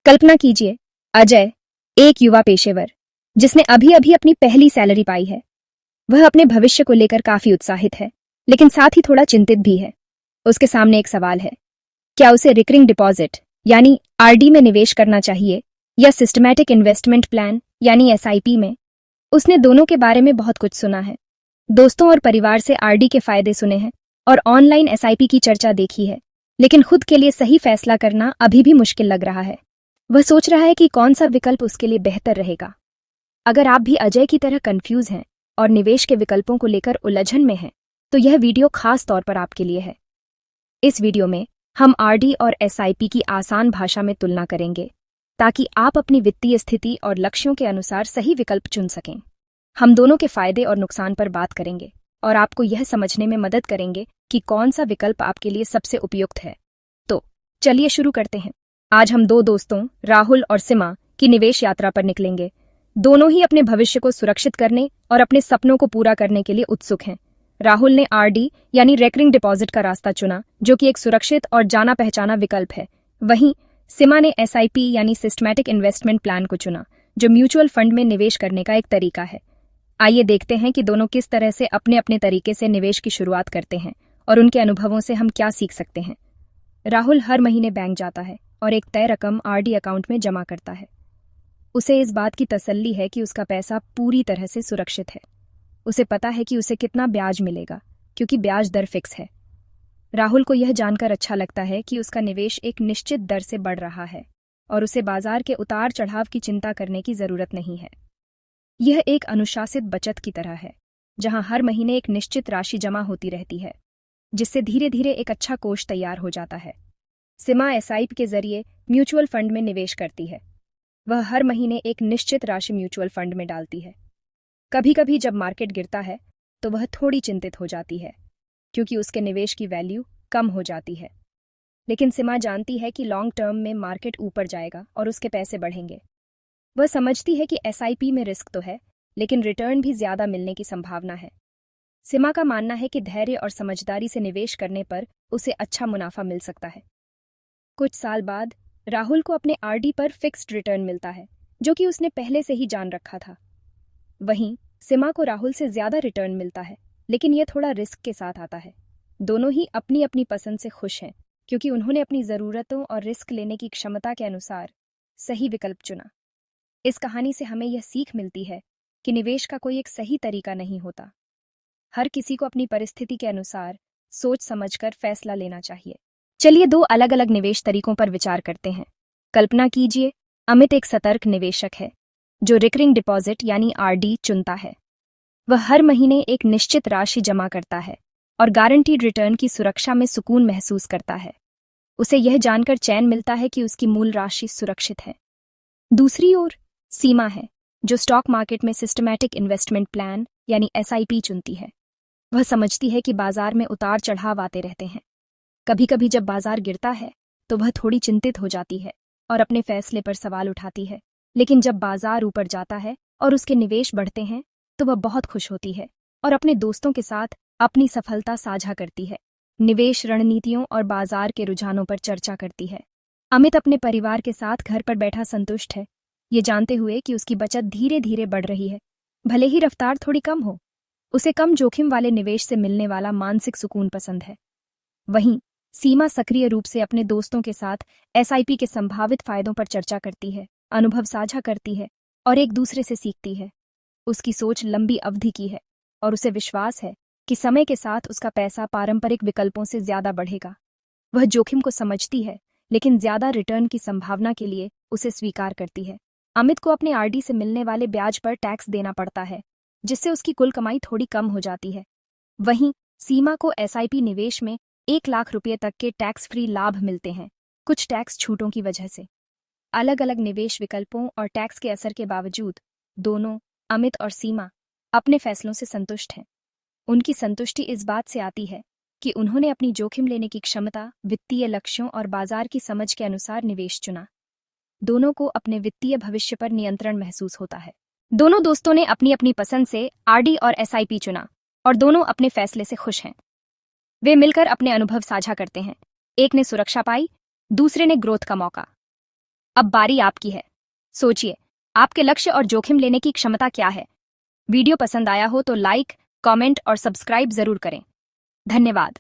कल्पना कीजिए, अजय एक युवा पेशेवर जिसने अभी अभी अपनी पहली सैलरी पाई है। वह अपने भविष्य को लेकर काफी उत्साहित है, लेकिन साथ ही थोड़ा चिंतित भी है। उसके सामने एक सवाल है, क्या उसे रिकरिंग डिपॉजिट यानी आरडी में निवेश करना चाहिए या सिस्टमैटिक इन्वेस्टमेंट प्लान यानी एसआईपी में। उसने दोनों के बारे में बहुत कुछ सुना है, दोस्तों और परिवार से आरडी के फायदे सुने हैं और ऑनलाइन एसआईपी की चर्चा देखी है, लेकिन खुद के लिए सही फैसला करना अभी भी मुश्किल लग रहा है। वह सोच रहा है कि कौन सा विकल्प उसके लिए बेहतर रहेगा। अगर आप भी अजय की तरह कंफ्यूज हैं और निवेश के विकल्पों को लेकर उलझन में हैं, तो यह वीडियो खास तौर पर आपके लिए है। इस वीडियो में हम आरडी और एसआईपी की आसान भाषा में तुलना करेंगे, ताकि आप अपनी वित्तीय स्थिति और लक्ष्यों के अनुसार सही विकल्प चुन सकें। हम दोनों के फायदे और नुकसान पर बात करेंगे और आपको यह समझने में मदद करेंगे कि कौन सा विकल्प आपके लिए सबसे उपयुक्त है। तो चलिए शुरू करते हैं। आज हम दो दोस्तों राहुल और सीमा की निवेश यात्रा पर निकलेंगे। दोनों ही अपने भविष्य को सुरक्षित करने और अपने सपनों को पूरा करने के लिए उत्सुक हैं। राहुल ने आरडी यानी रेकरिंग डिपॉजिट का रास्ता चुना, जो कि एक सुरक्षित और जाना पहचाना विकल्प है। वहीं सीमा ने एसआईपी यानी सिस्टमैटिक इन्वेस्टमेंट प्लान को चुना, जो म्यूचुअल फंड में निवेश करने का एक तरीका है। आइए देखते हैं कि दोनों किस तरह से अपने अपने तरीके से निवेश की शुरुआत करते हैं और उनके अनुभवों से हम क्या सीख सकते हैं। राहुल हर महीने बैंक जाता है और एक तय रकम आरडी अकाउंट में जमा करता है। उसे इस बात की तसल्ली है कि उसका पैसा पूरी तरह से सुरक्षित है। उसे पता है कि उसे कितना ब्याज मिलेगा, क्योंकि ब्याज दर फिक्स है। राहुल को यह जानकर अच्छा लगता है कि उसका निवेश एक निश्चित दर से बढ़ रहा है और उसे बाजार के उतार चढ़ाव की चिंता करने की जरूरत नहीं है। यह एक अनुशासित बचत की तरह है, जहां हर महीने एक निश्चित राशि जमा होती रहती है, जिससे धीरे धीरे एक अच्छा कोष तैयार हो जाता है। सीमा एसआईपी के जरिए म्यूचुअल फंड में निवेश करती है। वह हर महीने एक निश्चित राशि म्यूचुअल फंड में डालती है। कभी कभी जब मार्केट गिरता है तो वह थोड़ी चिंतित हो जाती है, क्योंकि उसके निवेश की वैल्यू कम हो जाती है। लेकिन सीमा जानती है कि लॉन्ग टर्म में मार्केट ऊपर जाएगा और उसके पैसे बढ़ेंगे। वह समझती है कि एसआईपी में रिस्क तो है, लेकिन रिटर्न भी ज्यादा मिलने की संभावना है। सीमा का मानना है कि धैर्य और समझदारी से निवेश करने पर उसे अच्छा मुनाफा मिल सकता है। कुछ साल बाद राहुल को अपने आरडी पर फिक्स्ड रिटर्न मिलता है, जो कि उसने पहले से ही जान रखा था। वहीं सीमा को राहुल से ज्यादा रिटर्न मिलता है, लेकिन यह थोड़ा रिस्क के साथ आता है। दोनों ही अपनी अपनी पसंद से खुश हैं, क्योंकि उन्होंने अपनी जरूरतों और रिस्क लेने की क्षमता के अनुसार सही विकल्प चुना। इस कहानी से हमें यह सीख मिलती है कि निवेश का कोई एक सही तरीका नहीं होता। हर किसी को अपनी परिस्थिति के अनुसार सोच समझकर फैसला लेना चाहिए। चलिए दो अलग अलग निवेश तरीकों पर विचार करते हैं। कल्पना कीजिए, अमित एक सतर्क निवेशक है, जो रिकरिंग डिपॉजिट यानी आरडी चुनता है। वह हर महीने एक निश्चित राशि जमा करता है और गारंटीड रिटर्न की सुरक्षा में सुकून महसूस करता है। उसे यह जानकर चैन मिलता है कि उसकी मूल राशि सुरक्षित है। दूसरी ओर सीमा है, जो स्टॉक मार्केट में सिस्टमैटिक इन्वेस्टमेंट प्लान यानी एसआईपी चुनती है। वह समझती है कि बाजार में उतार चढ़ाव आते रहते हैं। कभी कभी जब बाजार गिरता है तो वह थोड़ी चिंतित हो जाती है और अपने फैसले पर सवाल उठाती है, लेकिन जब बाजार ऊपर जाता है और उसके निवेश बढ़ते हैं तो वह बहुत खुश होती है और अपने दोस्तों के साथ अपनी सफलता साझा करती है। निवेश रणनीतियों और बाजार के रुझानों पर चर्चा करती है। अमित अपने परिवार के साथ घर पर बैठा संतुष्ट है, ये जानते हुए कि उसकी बचत धीरे धीरे बढ़ रही है, भले ही रफ्तार थोड़ी कम हो। उसे कम जोखिम वाले निवेश से मिलने वाला मानसिक सुकून पसंद है। वहीं सीमा सक्रिय रूप से अपने दोस्तों के साथ एसआईपी के संभावित फायदों पर चर्चा करती है, अनुभव साझा करती है और एक दूसरे से सीखती है। उसकी सोच लंबी अवधि की है और उसे विश्वास है कि समय के साथ उसका पैसा पारंपरिक विकल्पों से ज्यादा बढ़ेगा। वह जोखिम को समझती है, लेकिन ज्यादा रिटर्न की संभावना के लिए उसे स्वीकार करती है। अमित को अपने आरडी से मिलने वाले ब्याज पर टैक्स देना पड़ता है, जिससे उसकी कुल कमाई थोड़ी कम हो जाती है। वहीं सीमा को एसआईपी निवेश में 1 लाख रुपये तक के टैक्स फ्री लाभ मिलते हैं, कुछ टैक्स छूटों की वजह से। अलग अलग निवेश विकल्पों और टैक्स के असर के बावजूद दोनों, अमित और सीमा, अपने फैसलों से संतुष्ट हैं। उनकी संतुष्टि इस बात से आती है कि उन्होंने अपनी जोखिम लेने की क्षमता, वित्तीय लक्ष्यों और बाजार की समझ के अनुसार निवेश चुना। दोनों को अपने वित्तीय भविष्य पर नियंत्रण महसूस होता है। दोनों दोस्तों ने अपनी अपनी पसंद से आरडी और एसआईपी चुना और दोनों अपने फैसले से खुश हैं। वे मिलकर अपने अनुभव साझा करते हैं। एक ने सुरक्षा पाई, दूसरे ने ग्रोथ का मौका। अब बारी आपकी है। सोचिए, आपके लक्ष्य और जोखिम लेने की क्षमता क्या है। वीडियो पसंद आया हो तो लाइक, कमेंट और सब्सक्राइब जरूर करें। धन्यवाद।